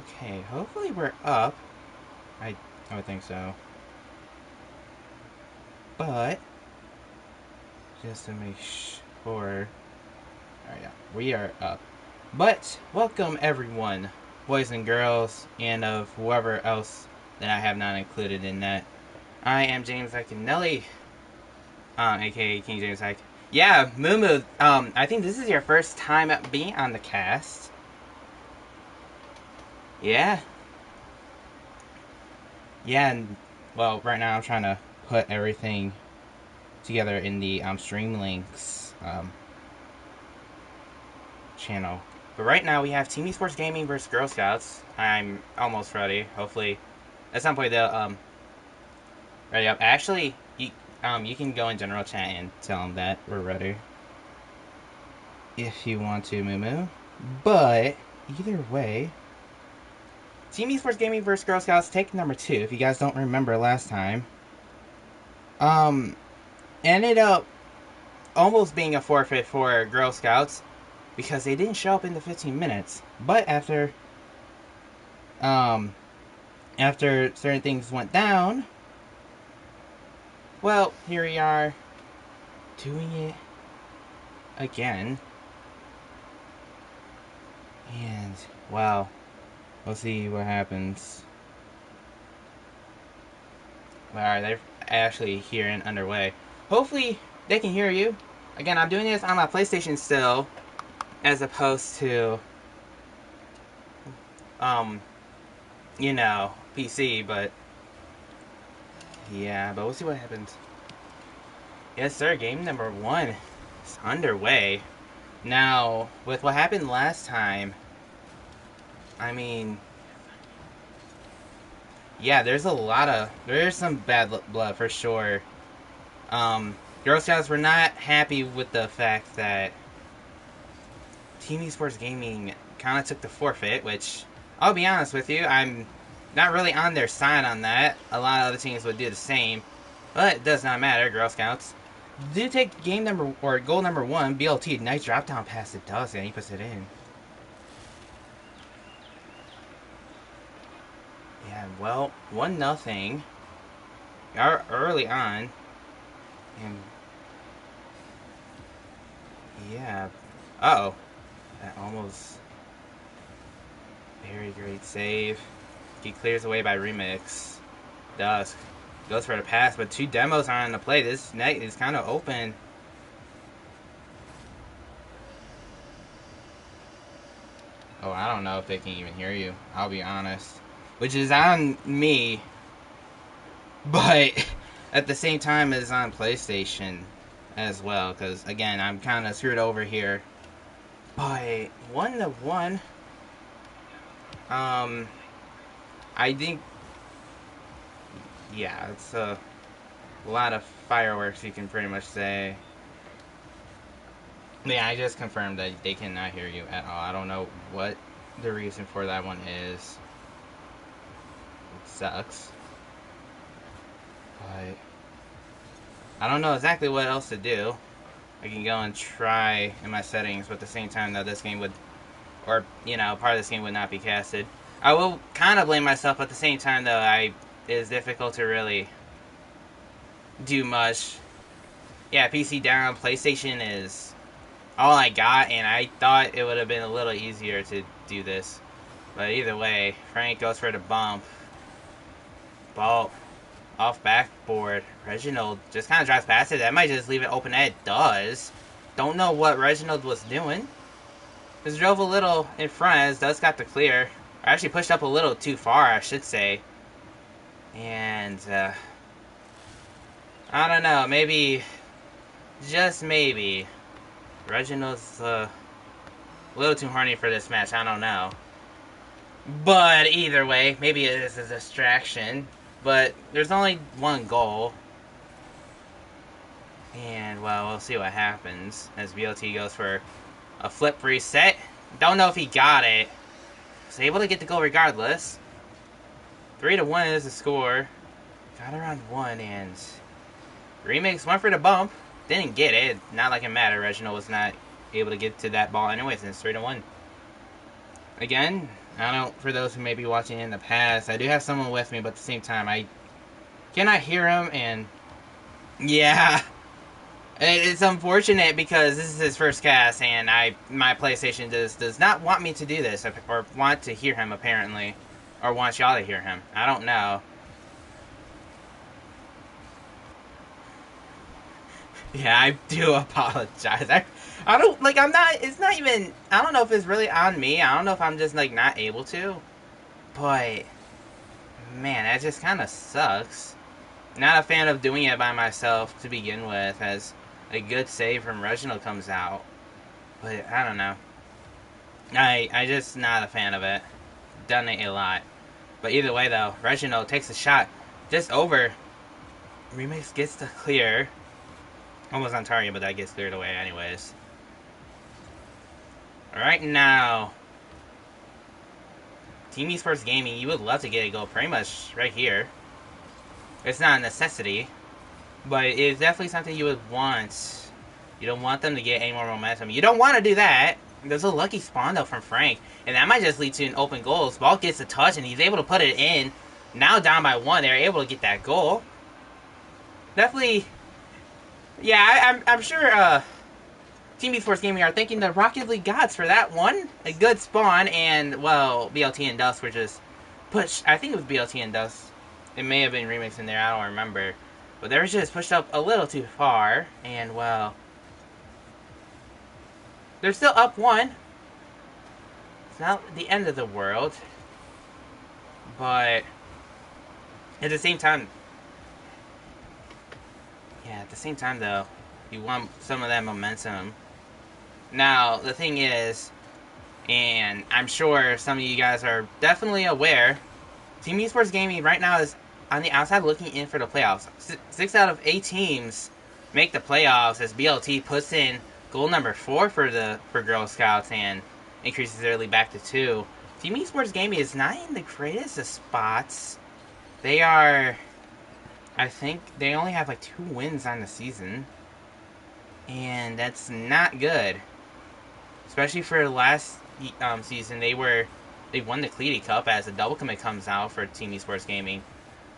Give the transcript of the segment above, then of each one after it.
Okay, hopefully we're up. I, I would think so. But, just to make sure. Alright, yeah, we are up. But, welcome everyone, boys and girls, and of whoever else that I have not included in that. I am James Iaconelli, aka King James Ike. Yeah, Moo, I think this is your first time being on the cast. Yeah. Yeah, and, well, right now I'm trying to put everything together in the Streamlinks channel. But right now we have Team Esports Gaming versus GirlScouts. I'm almost ready. Hopefully, at some point they'll ready up. Actually, you can go in general chat and tell them that we're ready if you want to, Moo. But either way, Team Esports Gaming versus GirlScouts take number 2. If you guys don't remember last time, um, ended up almost being a forfeit for GirlScouts because they didn't show up in the 15 minutes. But um, after certain things went down, well, here we are doing it again. And, well, we'll see what happens. Alright, they're actually here and underway. Hopefully, they can hear you. Again, I'm doing this on my PlayStation still, as opposed to, PC, but, yeah, but we'll see what happens. Yes, sir, game number 1 is underway. Now, with what happened last time, I mean, yeah, there's some bad blood for sure. Girl Scouts were not happy with the fact that Team Esports Gaming kind of took the forfeit, which, I'll be honest with you, I'm not really on their side on that. A lot of other teams would do the same, but it does not matter. Girl Scouts do take goal number 1, BLT, nice drop down pass it does, and he puts it in. Yeah, well, 1-0. Early on. And yeah. Uh-oh. That almost very great save. He clears away by Remix. Dusk goes for the pass, but 2 demos are on the play. This net is kind of open. Oh, I don't know if they can even hear you. I'll be honest. Which is on me. But at the same time, it's on PlayStation as well. Because, again, I'm kind of screwed over here. But 1-1. I think, yeah, it's a lot of fireworks, you can pretty much say. Yeah, I just confirmed that they cannot hear you at all. I don't know what the reason for that one is. It sucks. But I don't know exactly what else to do. I can go and try in my settings, but at the same time, though, this game would, or, part of this game would not be casted. I will kind of blame myself, but at the same time, though, it is difficult to really do much. Yeah, PC down, PlayStation is all I got, and I thought it would have been a little easier to do this. But either way, Frank goes for the bump. Ball off backboard. Reginald just kind of drives past it. That might just leave it open. It does. Don't know what Reginald was doing. Just drove a little in front as Dusk got the clear. Or actually pushed up a little too far, I should say. And, I don't know. Maybe, just maybe, Reginald's a little too horny for this match. I don't know. But either way, maybe it is a distraction. But there's only 1 goal. And, well, we'll see what happens as BLT goes for a flip reset. Don't know if he got it. Was able to get the goal regardless. 3-1 is the score. Got around 1, and Remix went for the bump. Didn't get it. Not like it mattered. Reginald was not able to get to that ball anyways, and it's 3-1. Again, I don't, for those who may be watching in the past, I do have someone with me, but at the same time, I cannot hear him, and yeah. It's unfortunate because this is his first cast, and my PlayStation does not want me to do this, or want to hear him, apparently. Or wants y'all to hear him. I don't know. Yeah, I do apologize. I don't, like, I'm not, it's not even, I don't know if it's really on me. I don't know if I'm just, like, not able to. But, man, that just kind of sucks. Not a fan of doing it by myself to begin with, as a good save from Reginald comes out. But, I don't know. I just not a fan of it. Done it a lot. But either way, though, Reginald takes a shot just over. Remix gets the clear. Almost on target, but that gets cleared away anyways. Alright, now. Team Esports Gaming, you would love to get a goal pretty much right here. It's not a necessity, but it's definitely something you would want. You don't want them to get any more momentum. You don't want to do that. There's a lucky spawn, though, from Frank. And that might just lead to an open goal. Ball gets a touch, and he's able to put it in. Now down by 1, they're able to get that goal. Definitely. Yeah, I'm sure Team Esports Gaming are thanking the Rocket League gods for that one. A good spawn, and, well, BLT and Dust were just pushed. I think it was BLT and Dust. It may have been Remix in there, I don't remember. But they were just pushed up a little too far, and, well, they're still up 1. It's not the end of the world. But at the same time, though, you want some of that momentum. Now, the thing is, and I'm sure some of you guys are definitely aware, Team Esports Gaming right now is on the outside looking in for the playoffs. 6 out of 8 teams make the playoffs as BLT puts in goal number 4 for GirlScouts and increases their lead back to 2. Team Esports Gaming is not in the greatest of spots. They are, I think, they only have like 2 wins on the season. And that's not good. Especially for last season, they won the Cleety Cup as a double commit comes out for Team Esports Gaming.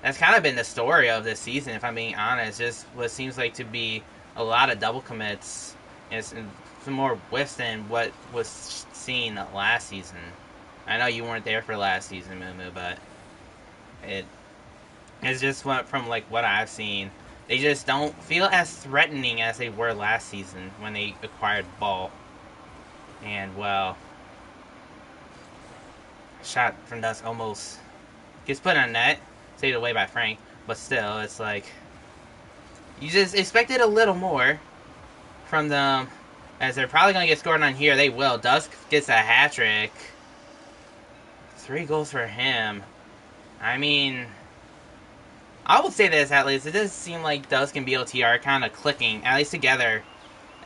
That's kind of been the story of this season, if I'm being honest. Just what seems like to be a lot of double commits and some more whiffs than what was seen last season. I know you weren't there for last season, Moo, but it's just from like what I've seen. They just don't feel as threatening as they were last season when they acquired Ball. And, well, shot from Dust almost gets put on net, saved away by Frank, but still, it's like, you just expected a little more from them, as they're probably going to get scored on here. They will. Dusk gets a hat-trick. 3 goals for him. I mean, I will say this, at least, it does seem like Dusk and BLT are kind of clicking, at least together,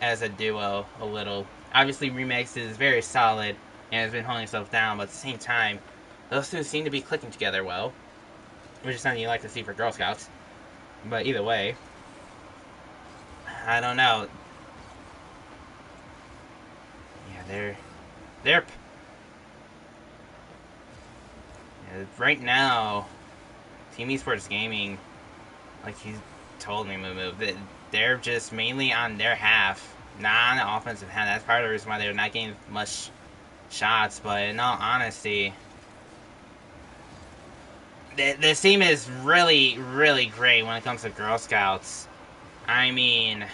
as a duo, a little. Obviously, Remix is very solid and has been holding himself down, but at the same time, those two seem to be clicking together well, which is something you like to see for GirlScouts. But either way, I don't know. Yeah, they're yeah, right now, Team Esports Gaming, like he told me, that they're just mainly on their half, not on the offensive half. That's part of the reason why they're not getting much shots. But in all honesty, this team is really, really great when it comes to GirlScouts. I mean,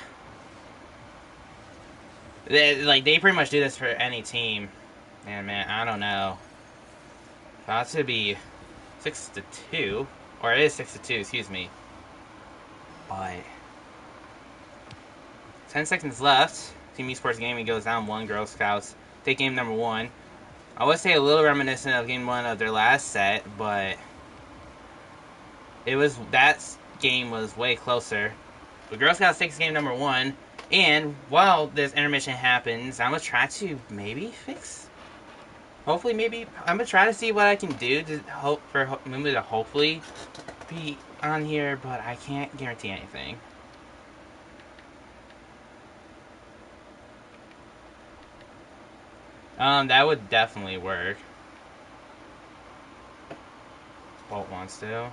they pretty much do this for any team. And man, I don't know. About to be 6-2, or it is 6-2. Excuse me. But 10 seconds left. Team Esports Gaming goes down 1. GirlScouts take game number 1. I would say a little reminiscent of game 1 of their last set, but that game was way closer. But GirlScouts takes game number 1, and while this intermission happens, I'm gonna try to maybe fix. Hopefully, I'm gonna try to see what I can do to hope for Mumu to hopefully be on here, but I can't guarantee anything. That would definitely work. Bolt wants to.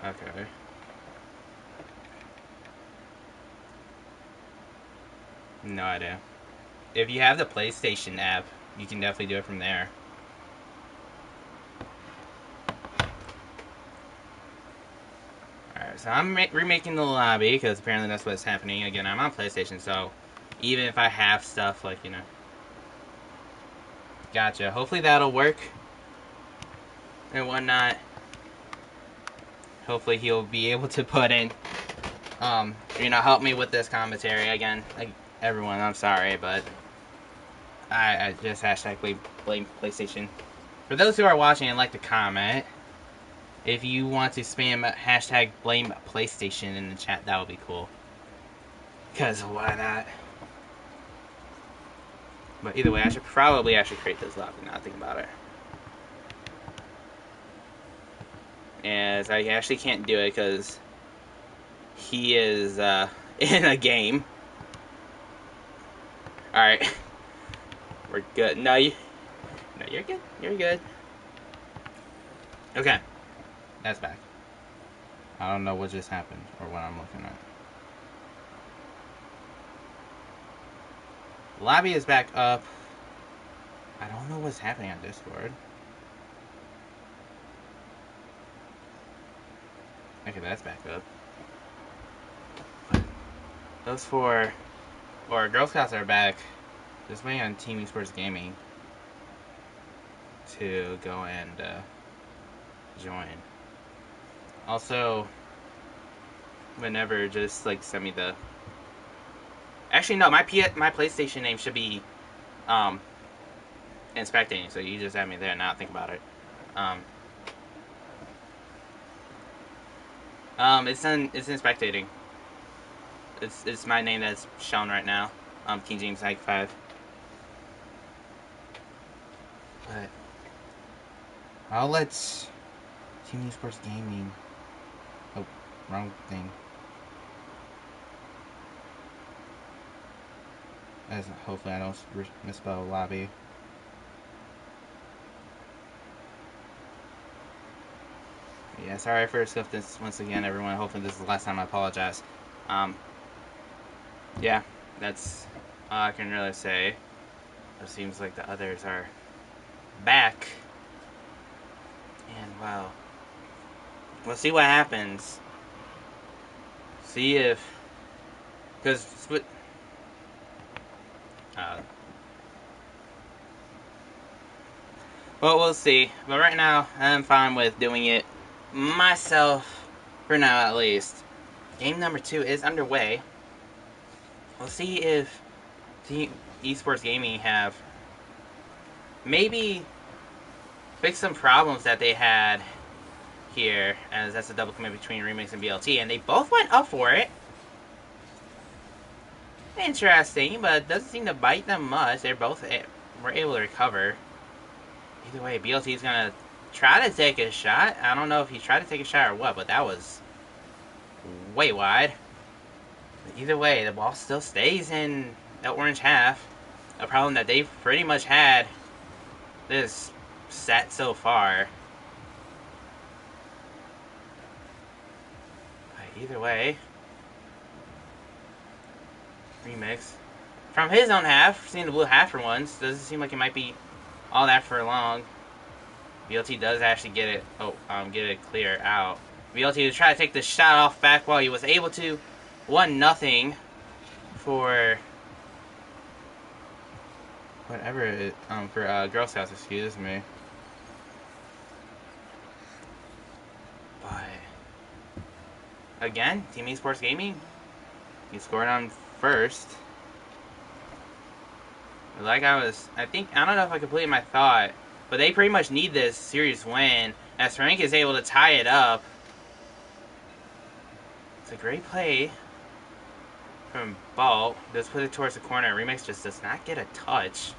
Okay. No idea. If you have the PlayStation app, you can definitely do it from there. Alright, so I'm remaking the lobby, because apparently that's what's happening. Again, I'm on PlayStation, so even if I have stuff, like, you know. Gotcha. Hopefully that'll work. And whatnot. Hopefully he'll be able to put in, you know, help me with this commentary. Again, like, everyone, I'm sorry, but I just hashtag blame PlayStation. For those who are watching and like to comment, if you want to spam hashtag blame PlayStation in the chat, that would be cool. Because why not? But either way, I should probably actually create this lobby now, think about it. As I actually can't do it because he is in a game. Alright. We're good. No, you're good. You're good. Okay. That's back. I don't know what just happened or what I'm looking at. Lobby is back up. I don't know what's happening on Discord. Okay, that's back up. But those four, or GirlScouts are back. Just waiting on Team ESports Gaming to go and join. Also, whenever, just like send me the. Actually, no, my PlayStation name should be inspecting. So you just have me there now. Think about it. It's in spectating. It's my name that's shown right now. King James Hike 5. But I'll let Team Esports Gaming. Oh, wrong thing. As hopefully I don't misspell lobby. Yeah, sorry for this once again, everyone. Hopefully this is the last time. I apologize. Yeah, that's all I can really say. It seems like the others are back. And wow. We'll see what happens. See if... Because... well, we'll see. But right now, I'm fine with doing it myself. For now, at least. Game number 2 is underway. We'll see if Team Esports Gaming have maybe fixed some problems that they had here, as that's a double commit between Remix and BLT, and they both went up for it. Interesting, but it doesn't seem to bite them much. They're both were able to recover. Either way, BLT is gonna try to take a shot. I don't know if he tried to take a shot or what, but that was way wide. But either way, the ball still stays in the orange half. A problem that they've pretty much had this set so far. But either way, Remix from his own half, seeing the blue half for once, doesn't seem like it might be all that for long. BLT does actually get it. Get it clear out. BLT to try to take the shot off back while he was able to. 1-0 for whatever it for GirlScouts, excuse me. But again, Team Esports Gaming, he scored on first. Like I don't know if I completed my thought, but they pretty much need this series win, as Frank is able to tie it up. It's a great play from Bolt. Does put it towards the corner. Remix just does not get a touch,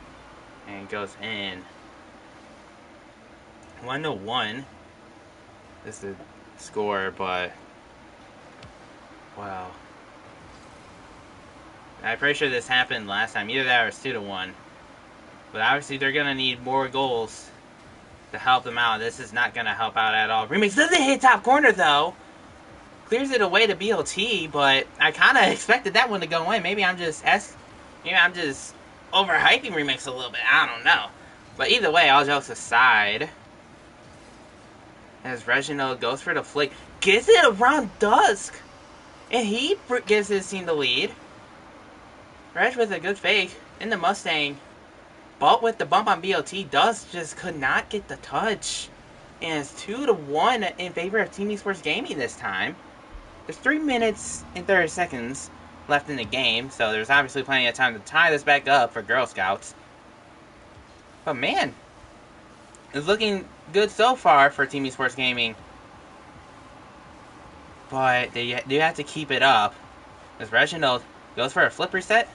and it goes in. 1-1 is the score, but wow. I'm pretty sure this happened last time. Either that or it's 2-1. But obviously they're gonna need more goals to help them out. This is not going to help out at all. Remix doesn't hit top corner, though. Clears it away to BLT, but I kind of expected that one to go in. Maybe I'm just overhyping Remix a little bit. I don't know. But either way, all jokes aside, as Reginald goes for the flick, gets it around Dusk, and he gives his team the lead. Reg with a good fake in the Mustang, but with the bump on BLT, Dusk just could not get the touch. And it's 2-1 in favor of Team Esports Gaming this time. There's 3 minutes and 30 seconds left in the game, so there's obviously plenty of time to tie this back up for GirlScouts. But man, it's looking good so far for Team Esports Gaming. But they do have to keep it up. As Reginald goes for a flip reset.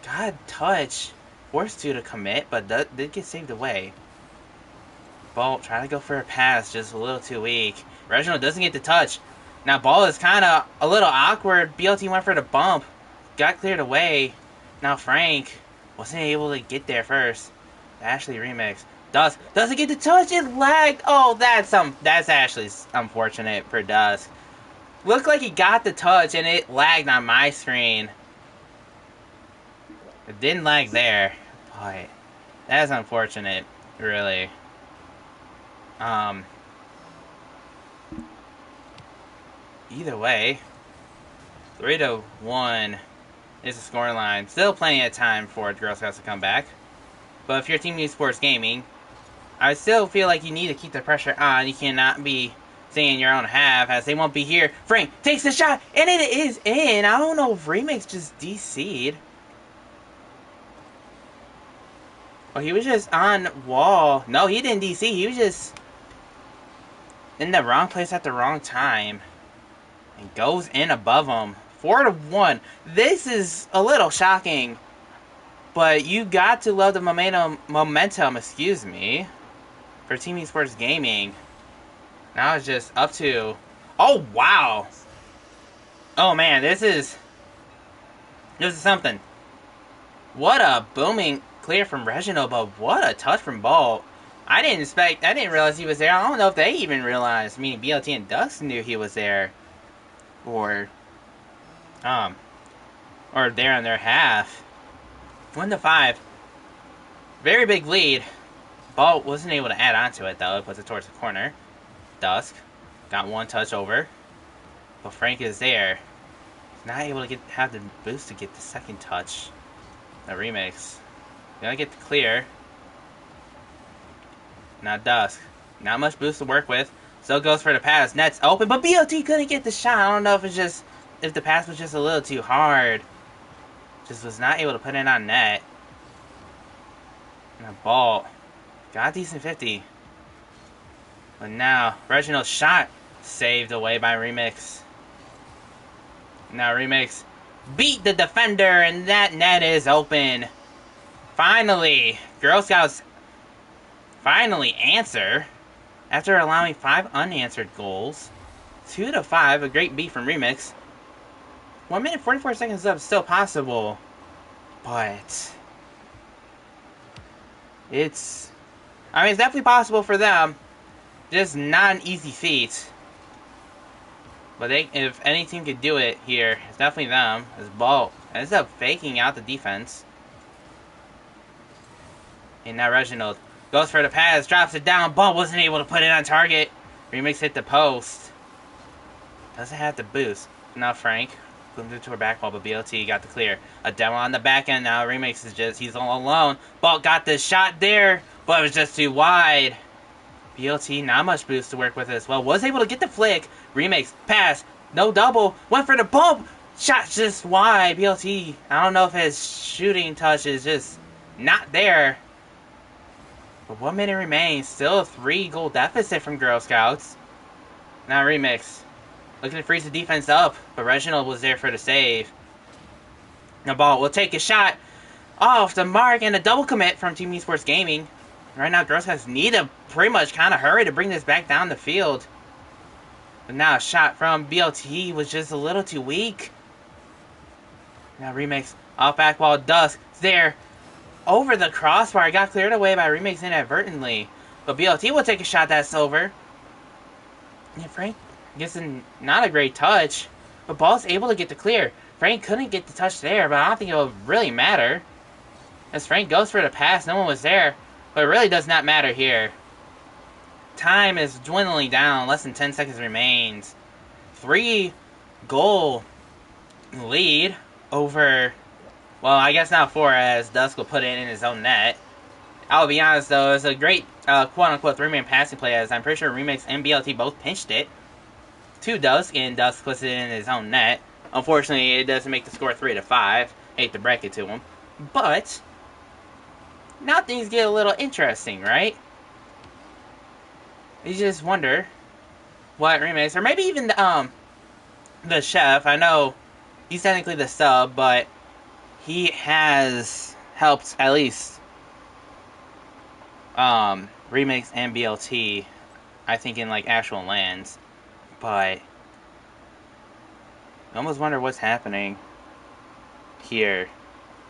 God touch. Forced to commit, but did get saved away. Bolt trying to go for a pass, just a little too weak. Reginald doesn't get the touch. Now ball is kind of a little awkward. BLT went for the bump. Got cleared away. Now Frank wasn't able to get there first. Ashley Remix. Doesn't get the touch. It lagged. Oh, that's actually unfortunate for Dusk. Looked like he got the touch and it lagged on my screen. It didn't lag there, but that's unfortunate, really. Either way, 3-1 is the scoring line. Still plenty of time for GirlScouts to come back. But if you're Team Esports Gaming, I still feel like you need to keep the pressure on. You cannot be staying in your own half, as they won't be here. Frank takes the shot, and it is in. I don't know if Remix just DC'd. Oh, he was just on wall. No, he didn't DC. He was just in the wrong place at the wrong time. And goes in above him. 4-1. This is a little shocking. But you got to love the momentum, excuse me, for Team Esports Gaming. Now it's just up to... Oh, wow. Oh, man, this is something. What a booming clear from Reginald, but what a touch from Bolt. I didn't realize he was there. I don't know if they even realized. I mean, BLT and Ducks knew he was there. Or there on their half. 1-5. Very big lead. Bolt wasn't able to add on to it, though. It puts it towards the corner. Dusk got one touch over. But Frank is there. He's not able to have the boost to get the second touch. The Remix. Gonna get the clear. Now Dusk. Not much boost to work with. Still goes for the pass. Net's open, but BLT couldn't get the shot. I don't know if the pass was just a little too hard. Just was not able to put it on net. And the ball got a decent 50. But now Reginald's shot saved away by Remix. Now Remix beat the defender, and that net is open. Finally, GirlScouts finally answer after allowing 5 unanswered goals. 2-5, a great beat from Remix. 1 minute 44 seconds up, still possible, but it's definitely possible for them. Just not an easy feat. But if any team could do it here, it's definitely them. As Bolt ends up faking out the defense. And now Reginald goes for the pass, drops it down. Bolt wasn't able to put it on target. Remix hit the post. Doesn't have the boost. Now Frank moved into her back wall, but BLT got the clear. A demo on the back end now. Remix is he's all alone. Bolt got the shot there, but it was just too wide. BLT, not much boost to work with as well. Was able to get the flick. Remix, pass, no double. Went for the bump. Shot just wide. BLT, I don't know if his shooting touch is just not there. But 1 minute remains. Still a 3-goal deficit from GirlScouts. Now Remix looking to freeze the defense up, but Reginald was there for the save. Now Ball will take a shot off the mark and a double commit from Team Esports Gaming. Right now, GirlScouts need to pretty much kind of hurry to bring this back down the field. But now a shot from BLT was just a little too weak. Now Remix off back wall. Dusk there over the crossbar. Got cleared away by Remix inadvertently. But BLT will take a shot that's over. And Frank gets not a great touch, but Ball's able to get the clear. Frank couldn't get the touch there, but I don't think it will really matter. As Frank goes for the pass, no one was there, but it really does not matter here. Time is dwindling down, less than 10 seconds remains. 3-goal lead over, well, I guess now 4, as Dusk will put it in his own net. I'll be honest though, it was a great quote-unquote 3-man passing play, as I'm pretty sure Remix and BLT both pinched it to Dusk, and Dusk puts it in his own net. Unfortunately, it doesn't make the score 3-5. Hate to break it to him. But now things get a little interesting, right? You just wonder what Remix, or maybe even the chef. I know he's technically the sub, but he has helped at least Remix and BLT, I think, in like actual lands. But I almost wonder what's happening here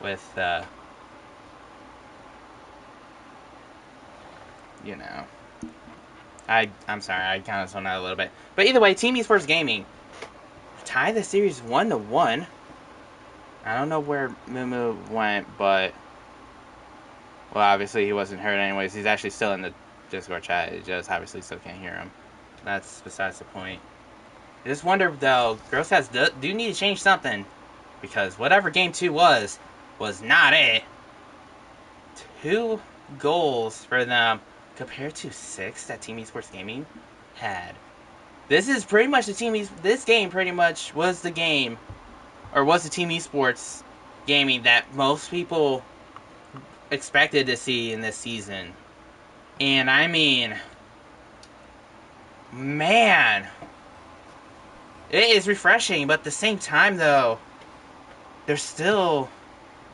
with you know, I'm sorry, I kind of zoned out a little bit. But either way, Team Esports Gaming tie the series 1-1. I don't know where Mumu went, but well, obviously he wasn't hurt anyways. He's actually still in the Discord chat. It just obviously still can't hear him. That's besides the point. I just wonder though, GirlScouts do need to change something, because whatever Game 2 was not it. 2 goals for them compared to 6 that Team Esports Gaming had. This is pretty much this game pretty much was the game, or was the Team Esports Gaming that most people expected to see in this season. And I mean, man, it is refreshing, but at the same time though, they're still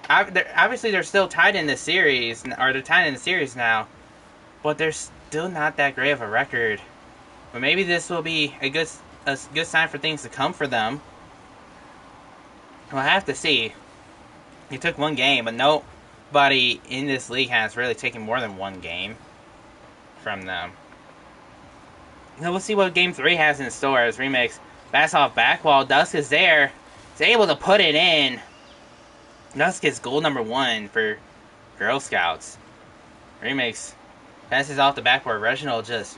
obviously they're still tied in the series, or they're tied in the series now, but they're still not that great of a record. But maybe this will be a good sign for things to come for them. We'll have to see. He took 1 game, but nobody in this league has really taken more than 1 game from them. Now we'll see what Game 3 has in store as Remix bats off back wall. Dusk is there. He's able to put it in. Dusk gets goal number 1 for GirlScouts. Remix passes off the backboard. Reginald just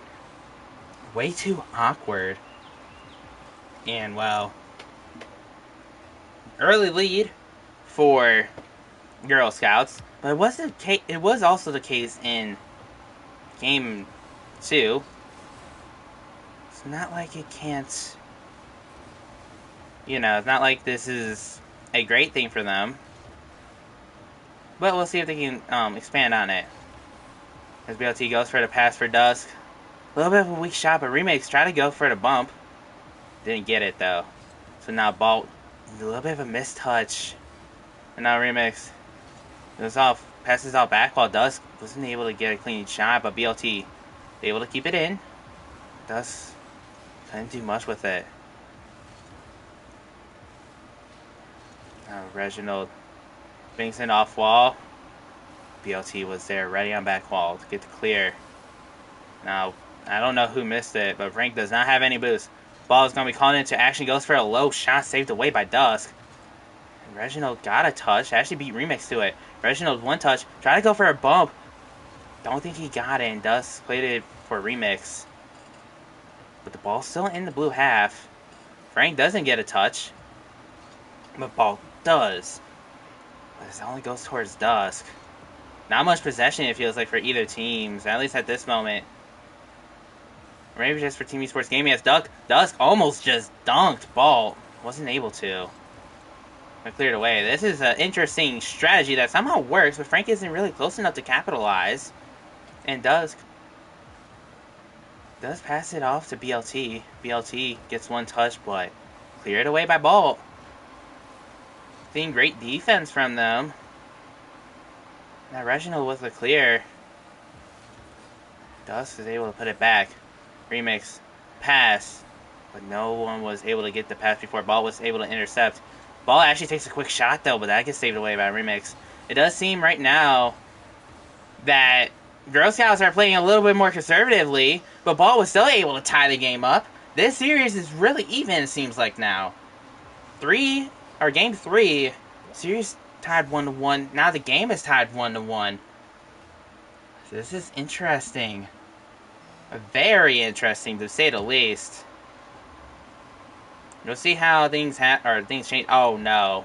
way too awkward. And well, early lead for GirlScouts, but it was also the case in Game 2. It's not like it can't, it's not like this is a great thing for them. But we'll see if they can expand on it. As BLT goes for the pass for Dusk. A little bit of a weak shot, but Remix tried to go for the bump. Didn't get it though. So now Bolt, a little bit of a missed touch. And now Remix passes off back while Dusk wasn't able to get a clean shot, but BLT able to keep it in. Dusk couldn't do much with it. Now Reginald brings it off wall. BLT was there ready on back wall to get the clear. Now, I don't know who missed it, but Frank does not have any boost. Ball is going to be called into action. Goes for a low shot, saved away by Dusk. And Reginald got a touch. Actually beat Remix to it. Reginald 1 touch. Tried to go for a bump. Don't think he got it. And Dusk played it for Remix. But the ball's still in the blue half. Frank doesn't get a touch. But ball does. But it only goes towards Dusk. Not much possession, it feels like, for either teams, at least at this moment. Or maybe just for Team Esports Gaming, as Dusk almost just dunked Ball. Wasn't able to. But cleared away. This is an interesting strategy that somehow works, but Frank isn't really close enough to capitalize. And Dusk does pass it off to BLT. BLT gets 1 touch, but cleared away by Ball. Seeing great defense from them. Now Reginald with the clear. Dusk is able to put it back. Remix pass, but no one was able to get the pass before Ball was able to intercept. Ball actually takes a quick shot though, but that gets saved away by Remix. It does seem right now that Girl Scouts are playing a little bit more conservatively, but Ball was still able to tie the game up. This series is really even, it seems like now. Game 3, series tied 1-1. Now the game is tied 1-1. So this is interesting. Very interesting, to say the least. You'll see how things change. Oh no.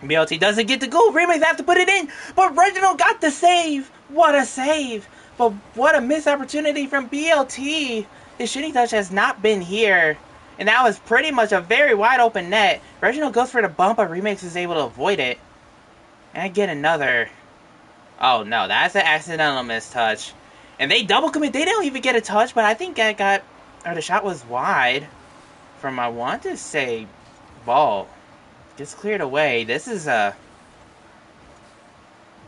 BLT doesn't get the goal. Remix have to put it in. But Reginald got the save. What a save. But what a missed opportunity from BLT. His shooting touch has not been here. And that was pretty much a very wide open net. Reginald goes for the bump, but Remix is able to avoid it. And get another. Oh no, that's an accidental mistouch. And they double commit. They don't even get a touch, but I think the shot was wide from, I want to say, Ball. Gets cleared away. This is the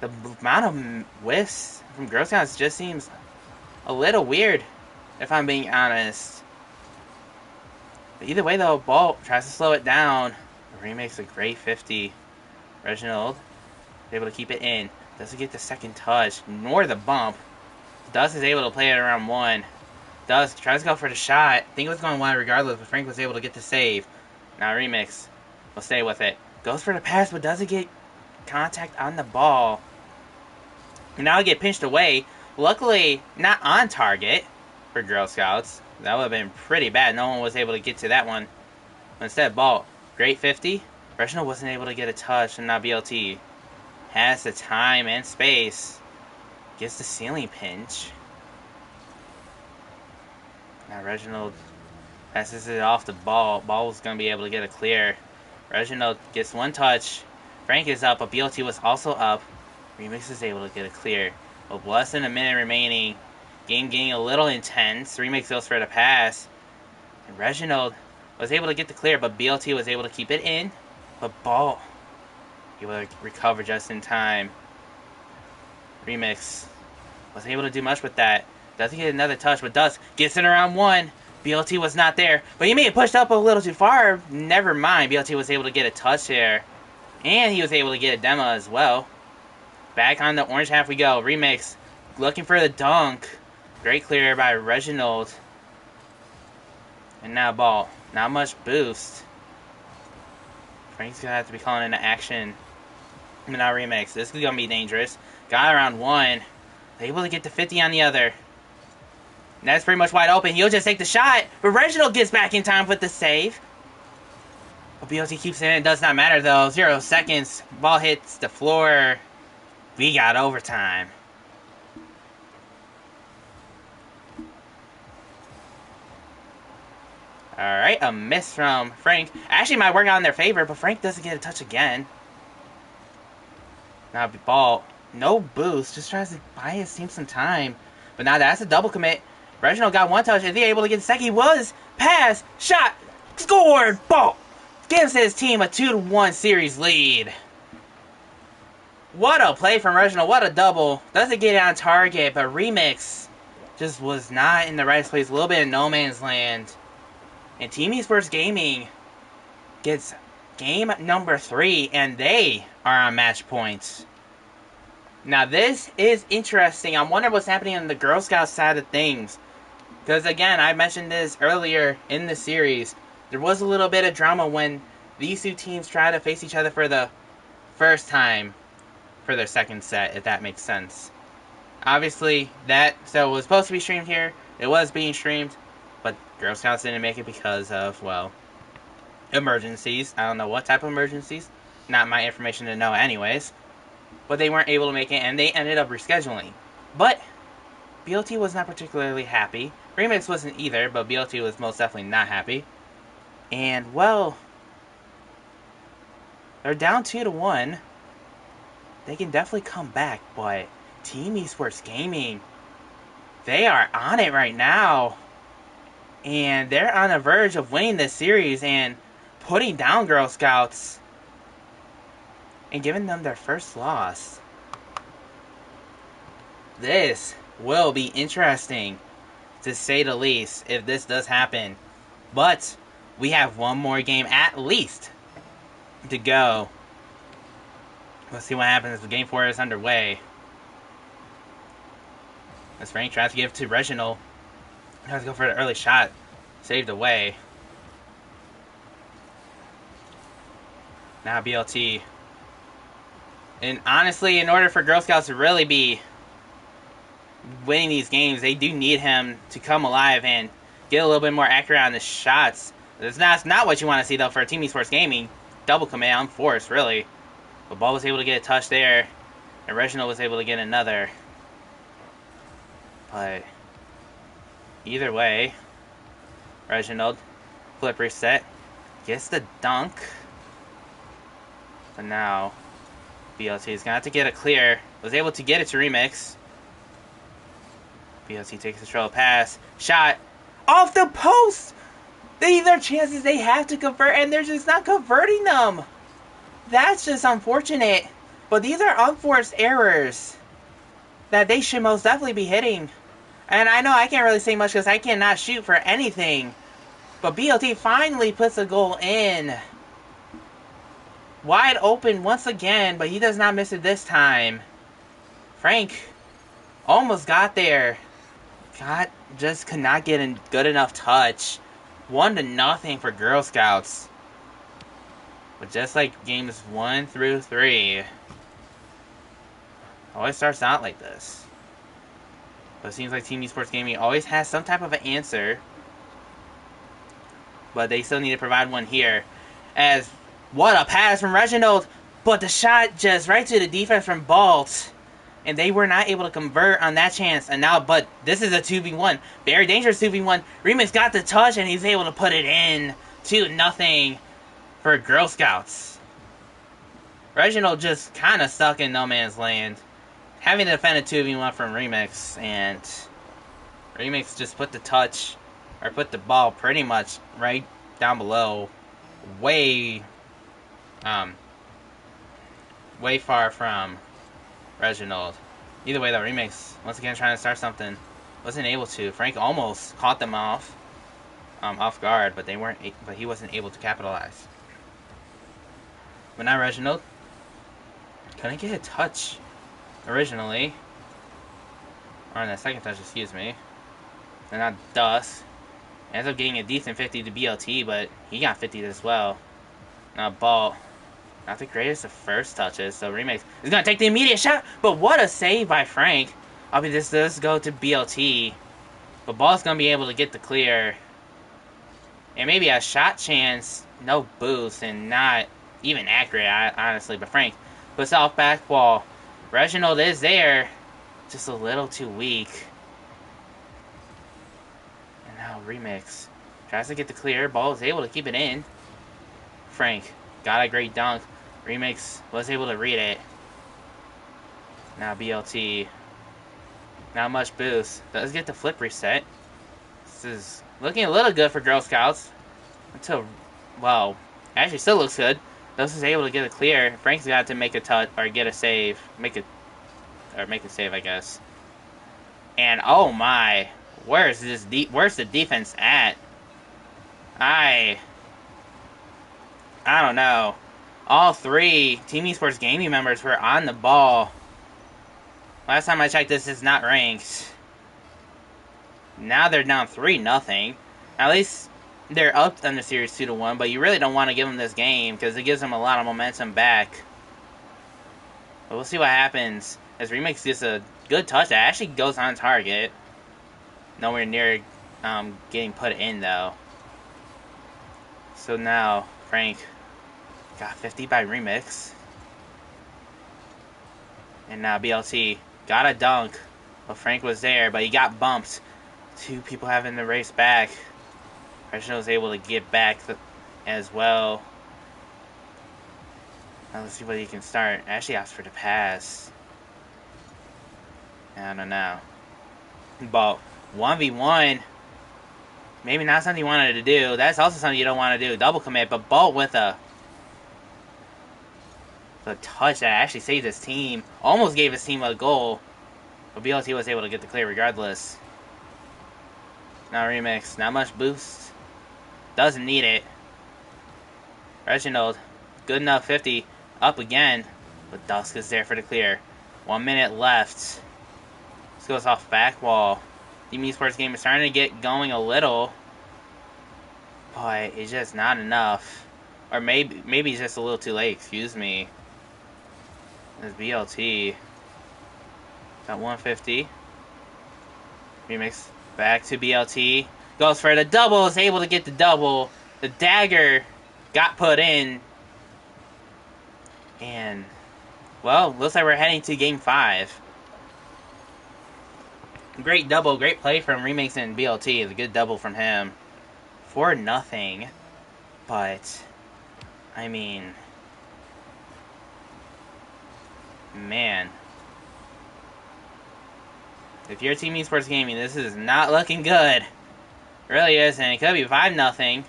amount of whiffs from Girl Scouts just seems a little weird, if I'm being honest. But either way though, Ball tries to slow it down. Remakes a great 50. Reginald is able to keep it in. Doesn't get the second touch, nor the bump. Dust is able to play it around 1. Dust tries to go for the shot. I think it was going wide regardless, but Frank was able to get the save. Now Remix will stay with it. Goes for the pass, but doesn't get contact on the ball. And now get pinched away. Luckily, not on target for Girl Scouts. That would have been pretty bad. No one was able to get to that one. But instead, Ball. Great 50. Reginald wasn't able to get a touch, and now BLT has the time and space. Gets the ceiling pinch. Now Reginald passes it off the Ball. Ball's going to be able to get a clear. Reginald gets one touch. Frank is up, but BLT was also up. Remix is able to get a clear. With less than a minute remaining, game getting a little intense. Remix goes for the pass. And Reginald was able to get the clear, but BLT was able to keep it in. But Ball able to recover just in time. Remix wasn't able to do much with that. Doesn't get another touch, but Dust gets it around 1. BLT was not there, but he may have pushed up a little too far. Never mind, BLT was able to get a touch there. And he was able to get a demo as well. Back on the orange half we go. Remix looking for the dunk. Great clear by Reginald. And now Ball. Not much boost. Frank's going to have to be calling into action. And now Remix. This is going to be dangerous. Got around 1. Able to get to 50 on the other. And that's pretty much wide open. He'll just take the shot. But Reginald gets back in time with the save. But BLT keeps it in. It does not matter though. 0 seconds. Ball hits the floor. We got overtime. Alright, a miss from Frank. Actually might work out in their favor, but Frank doesn't get a touch again. Now Ball, no boost. Just tries to buy his team some time. But now that's a double commit. Reginald got one touch. Is he able to get the second? He was. Pass. Shot. Scored. Ball. Gives his team a 2-1 series lead. What a play from Reginald. What a double. Doesn't get on target, but Remix just was not in the right place. A little bit in no man's land. And Team ESports Gaming gets game number 3, and they are on match points. Now this is interesting. I'm wondering what's happening on the Girl Scout side of things. Because again, I mentioned this earlier in the series. There was a little bit of drama when these two teams tried to face each other for the first time for their second set, if that makes sense. Obviously, so it was supposed to be streamed here. It was being streamed, but Girl Scouts didn't make it because of, well, emergencies. I don't know what type of emergencies. Not my information to know anyways. But they weren't able to make it, and they ended up rescheduling. But BLT was not particularly happy. Remix wasn't either, but BLT was most definitely not happy. And, well, they're down 2-1. They can definitely come back, but Team ESports Gaming, they are on it right now. And they're on the verge of winning this series and putting down Girl Scouts and giving them their first loss. This will be interesting, to say the least, if this does happen. But we have one more game at least to go. Let's see what happens as Game 4 is underway. As Frank tries to give it to Reginald. Tries to go for the early shot. Saved away. Now BLT. And honestly, in order for Girl Scouts to really be winning these games, they do need him to come alive and get a little bit more accurate on the shots. That's not what you want to see, though, for a Team Esports Gaming. Double commit, unforced, really. But Ball was able to get a touch there, and Reginald was able to get another. But either way, Reginald, flip reset, gets the dunk. But now, BLT is going to have to get a clear. Was able to get it to Remix. BLT takes control, pass, shot, off the post! These are chances they have to convert, and they're just not converting them. That's just unfortunate. But these are unforced errors that they should most definitely be hitting. And I know I can't really say much because I cannot shoot for anything. But BLT finally puts a goal in. Wide open once again, but he does not miss it this time. Frank almost got there. Just could not get a good enough touch. 1-0 for Girl Scouts. But just like games 1 through 3, always starts out like this. But it seems like Team Esports Gaming always has some type of an answer. But they still need to provide one here. As, what a pass from Reginald. But the shot just right to the defense from Balt. And they were not able to convert on that chance. And now, but this is a 2v1. Very dangerous 2v1. Remix got the touch and he's able to put it in. 2-0 for Girl Scouts. Reginald just kind of stuck in no man's land. Having to defend a 2v1 from Remix. And Remix just put the touch, or put the ball pretty much right down below. Way far from Reginald. Either way, though, Remix once again trying to start something, wasn't able to. Frank almost caught them off guard, but he wasn't able to capitalize. But now Reginald couldn't get a touch originally, or on that second touch, excuse me. And now Dusk ends up getting a decent 50 to BLT, but he got 50 as well. Now Ball. Not the greatest of first touches, so Remix is going to take the immediate shot, but what a save by Frank. I mean, this does go to BLT, but Ball's going to be able to get the clear. And maybe a shot chance, no boost, and not even accurate, honestly, but Frank puts off back ball. Reginald is there, just a little too weak. And now Remix tries to get the clear, Ball is able to keep it in. Frank got a great dunk. Remix was able to read it. Now BLT. Not much boost. Does get the flip reset. This is looking a little good for Girl Scouts. Until, well, actually still looks good. This is able to get a clear. Frank's got to make a touch, or get a save. Make a save, I guess. And oh my. Where's the defense at? I don't know. All 3 Team Esports Gaming members were on the ball. Last time I checked, this is not ranked. Now they're down 3-0. At least they're up on the series 2-1, but you really don't want to give them this game because it gives them a lot of momentum back. But we'll see what happens as Remix gets a good touch that actually goes on target. Nowhere near getting put in, though. So now Frank got 50 by Remix. And now BLT got a dunk. But Frank was there, but he got bumped. 2 people having to race back. Reginald was able to get back as well. Now let's see what he can start. Actually asked for the pass. I don't know. But 1v1. Maybe not something you wanted to do. That's also something you don't want to do. Double commit, but Bolt with the touch that actually saved his team. Almost gave his team a goal. But BLT was able to get the clear regardless. Now Remix. Not much boost. Doesn't need it. Reginald. Good enough 50. Up again. But Dusk is there for the clear. 1 minute left. This goes off back wall. Team Esports game is starting to get going a little, but it's just not enough. Or maybe it's just a little too late, excuse me. This BLT. Got 150. Remix back to BLT. Goes for the double, is able to get the double. The dagger got put in. And, well, looks like we're heading to game 5. Great double, great play from Remix and BLT. It's a good double from him. 4-0. But, I mean, man. If you're Team Esports Gaming, this is not looking good. It really isn't. It could be 5-0.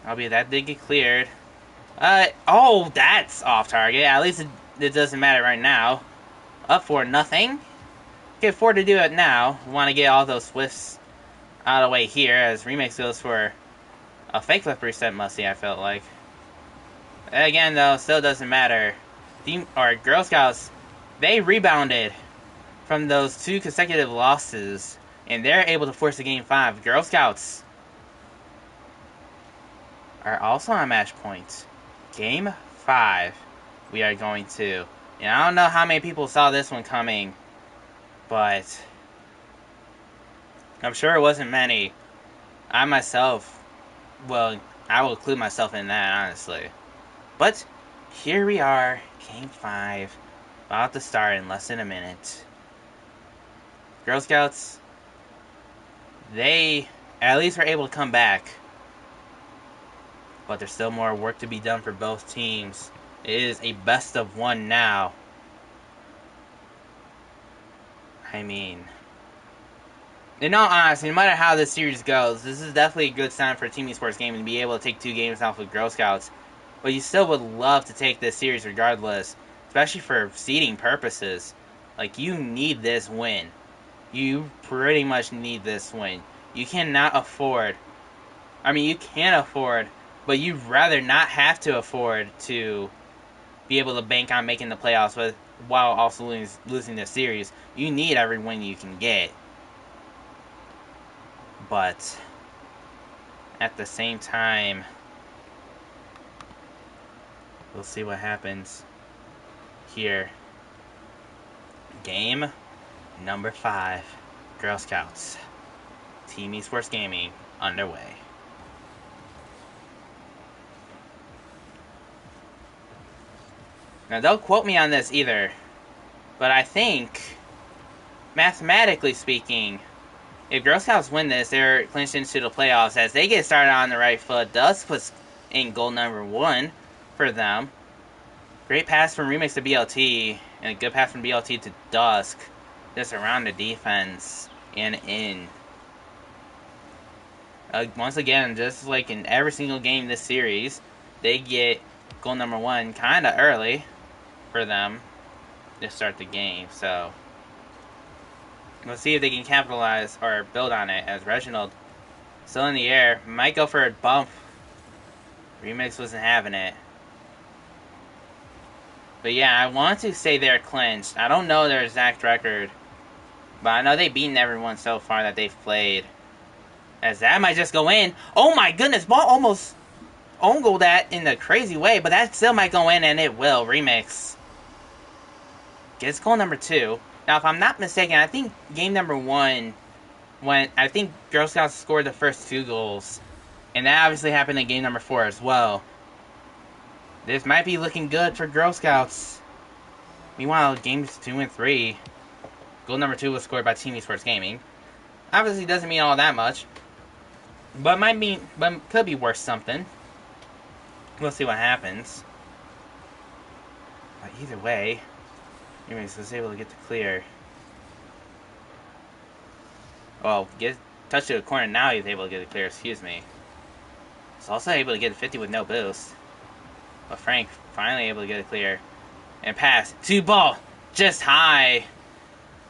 Albeit that did get cleared. Oh, that's off target. At least it doesn't matter right now. Up 4-0. Can afford to do it now. Want to get all those whiffs out of the way here as Remix goes for a fake flip reset musty, I felt like. Again, though, still doesn't matter. GirlScouts, they rebounded from those 2 consecutive losses, and they're able to force a game 5. GirlScouts are also on match point. Game 5, we are going to. And I don't know how many people saw this one coming, but I'm sure it wasn't many. I myself, well, I will include myself in that, honestly. But here we are, game 5, about to start in less than a minute. GirlScouts, they at least were able to come back. But there's still more work to be done for both teams. It is a best of 1 now. I mean, in all honesty, no matter how this series goes, this is definitely a good sign for Team Esports Gaming to be able to take 2 games off with GirlScouts. But you still would love to take this series regardless, especially for seeding purposes. Like, you need this win. You pretty much need this win. You cannot afford, I mean, you can afford, but you'd rather not have to afford to be able to bank on making the playoffs while also losing the series. You need every win you can get. But at the same time, we'll see what happens here. Game number 5. GirlScouts. Team Esports Gaming underway. Now, don't quote me on this either, but I think, mathematically speaking, if GirlScouts win this, they're clinched into the playoffs. As they get started on the right foot, Dusk puts in goal number 1 for them. Great pass from Remix to BLT, and a good pass from BLT to Dusk, just around the defense and in. Once again, just like in every single game this series, they get goal number 1 kind of early for them to start the game. So let's see if they can capitalize or build on it, as Reginald still in the air, might go for a bump. Remix wasn't having it. But yeah, I want to say they're clinched. I don't know their exact record, but I know they've beaten everyone so far that they've played. As that might just go in. Oh my goodness, ball almost own goal that in a crazy way, but that still might go in, and it will. Remix gets goal number 2. Now, if I'm not mistaken, I think game number 1, I think GirlScouts scored the first 2 goals, and that obviously happened in game number 4 as well. This might be looking good for GirlScouts. Meanwhile, games 2 and 3, goal number 2 was scored by Team Esports Gaming. Obviously, doesn't mean all that much, but could be worth something. We'll see what happens. But either way, Remix was able to get the clear. Well, touch to the corner, now he's able to get a clear, excuse me. He's also able to get a 50 with no boost. But Frank finally able to get a clear. And pass to ball, just high.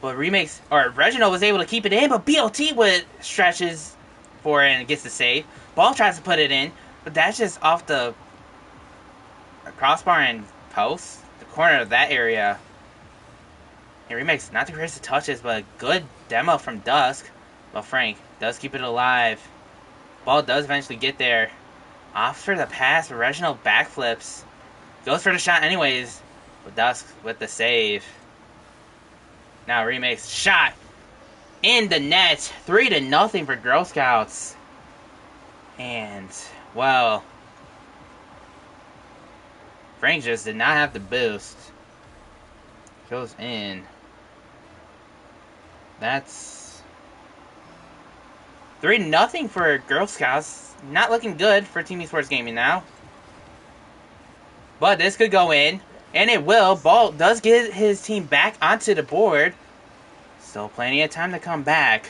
But Reginald was able to keep it in, but BLT stretches for it and gets the save. Ball tries to put it in, but that's just off the crossbar and post, the corner of that area. And Remix, not the greatest of touches, but a good demo from Dusk. But Frank does keep it alive. Ball does eventually get there. Off for the pass, Reginald backflips. Goes for the shot anyways. But Dusk with the save. Now Remix, shot in the net. 3-0 for Girl Scouts. And, well, Frank just did not have the boost. Goes in. That's 3-0 for Girl Scouts. Not looking good for Team Esports Gaming now. But this could go in. And it will. Ball does get his team back onto the board. Still plenty of time to come back.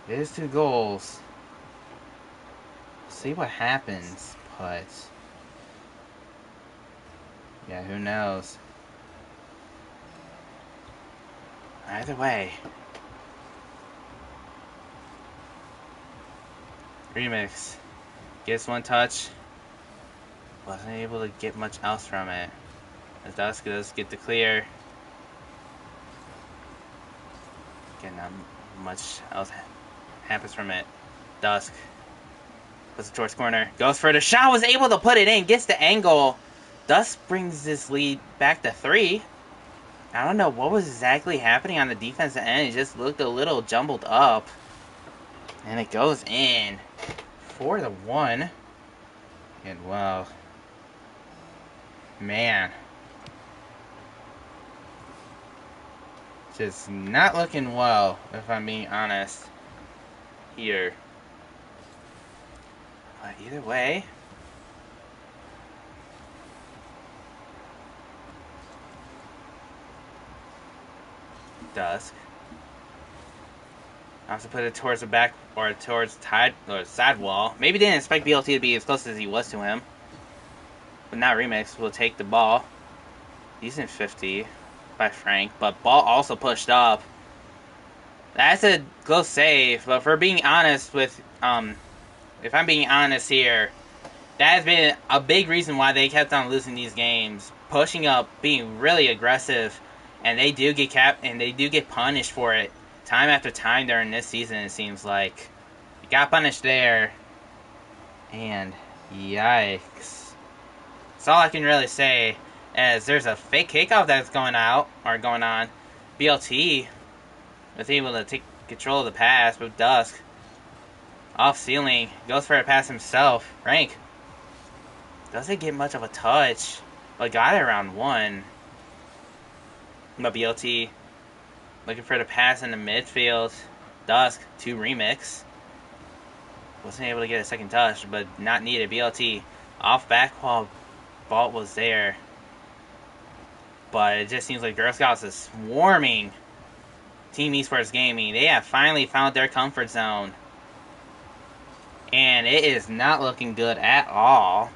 It is 2 goals. See what happens. But yeah, who knows? Either way. Remix gets 1 touch. Wasn't able to get much else from it. As Dusk does get the clear. Again, not much else happens from it. Dusk puts it towards corner. Goes for the shot. Was able to put it in. Gets the angle. Dusk brings this lead back to 3. I don't know what was exactly happening on the defensive end. It just looked a little jumbled up. And it goes in. 4-1. And well, man, just not looking well, if I'm being honest, here. But either way, Dusk I have to put it towards the back or towards the side wall. Maybe didn't expect BLT to be as close as he was to him. But now Remix will take the ball. Decent 50 by Frank, but ball also pushed up. That's a close save, but for being honest with, if I'm being honest here, that has been a big reason why they kept on losing these games. Pushing up, being really aggressive, and they do get capped, and they do get punished for it. Time after time during this season, it seems like. You got punished there. And yikes. That's all I can really say. As there's a fake kickoff that's going on. BLT was able to take control of the pass with Dusk. Off ceiling. Goes for a pass himself. Frank doesn't get much of a touch. But got it around 1. But BLT looking for the pass in the midfield. Dusk to Remix. Wasn't able to get a second touch, but not needed. BLT off back while Balt was there. But it just seems like GirlScouts is swarming Team Esports Gaming. They have finally found their comfort zone. And it is not looking good at all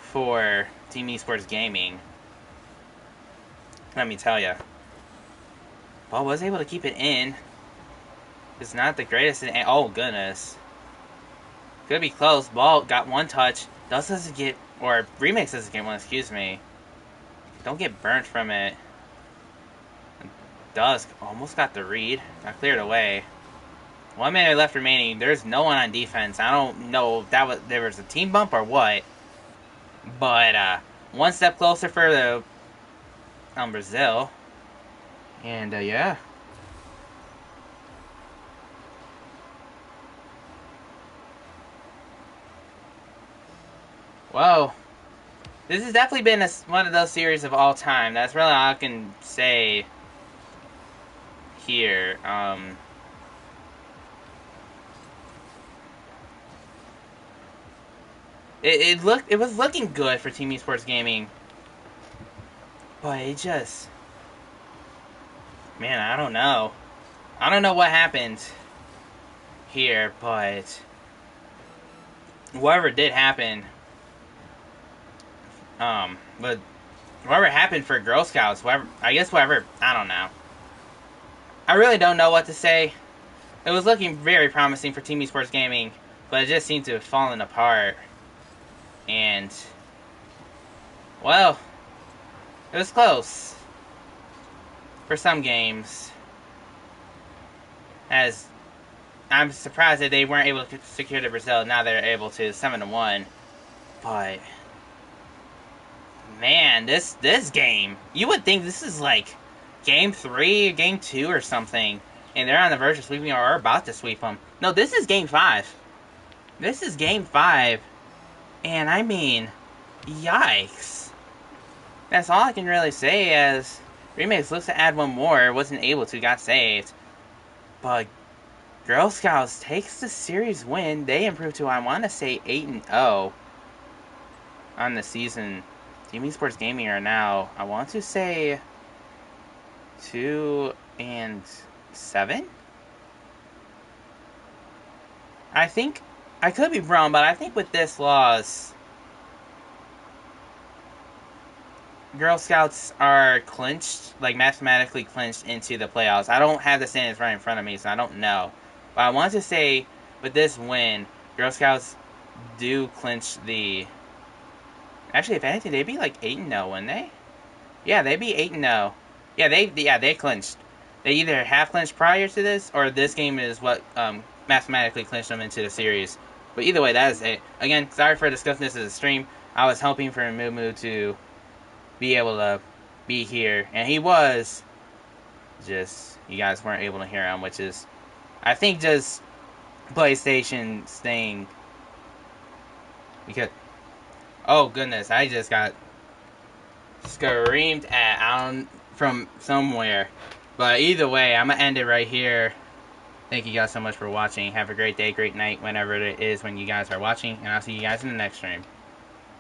for Team Esports Gaming. Let me tell you. Ball was able to keep it in. It's not the greatest. Oh, goodness. Could be close. Ball got 1 touch. Dusk doesn't get, or Remix doesn't get 1, excuse me. Don't get burnt from it. Dusk almost got the read. Got cleared away. 1 minute left remaining. There's no one on defense. I don't know if there was a team bump or what. But 1 step closer for the Brazil. And, yeah. Whoa. This has definitely been one of those series of all time. That's really all I can say here. It was looking good for Team Esports Gaming. But it just... Man, I don't know. I don't know what happened here, but whatever did happen, but whatever happened for Girl Scouts, whatever, I don't know. I really don't know what to say. It was looking very promising for Team Esports Gaming, but it just seemed to have fallen apart. And, well, it was close. for some games. As I'm surprised that they weren't able to secure the Brazil. Now they're able to 7-1. But man, this game, you would think this is like game 3, game 2 or something, and they're on the verge of sweeping or are about to sweep them. No, this is game 5. This is game 5, and I mean, yikes. That's all I can really say, as Remix looks to add one more, wasn't able to, got saved. But GirlScouts takes the series win. They improve to, I want to say, 8-0 on the season. Team Esports Gaming are now, I want to say, 2-7. I think, I could be wrong, but I think with this loss, GirlScouts are clinched, like mathematically clinched into the playoffs. I don't have the standings right in front of me, so I don't know. But I want to say, with this win, GirlScouts do clinch the... Actually, if anything, they'd be like 8-0, wouldn't they? Yeah, they'd be 8-0. Yeah, they clinched. They either have clinched prior to this, or this game is what mathematically clinched them into the series. But either way, that is it. Again, sorry for discussing this as a stream. I was hoping for Mumu to be able to be here, and he was. Just, you guys weren't able to hear him, which is, I think, just PlayStation's thing. Because, oh goodness, I just got screamed at from somewhere. But either way, I'm gonna end it right here. Thank you guys so much for watching. Have a great day, great night, whenever it is when you guys are watching, and I'll see you guys in the next stream.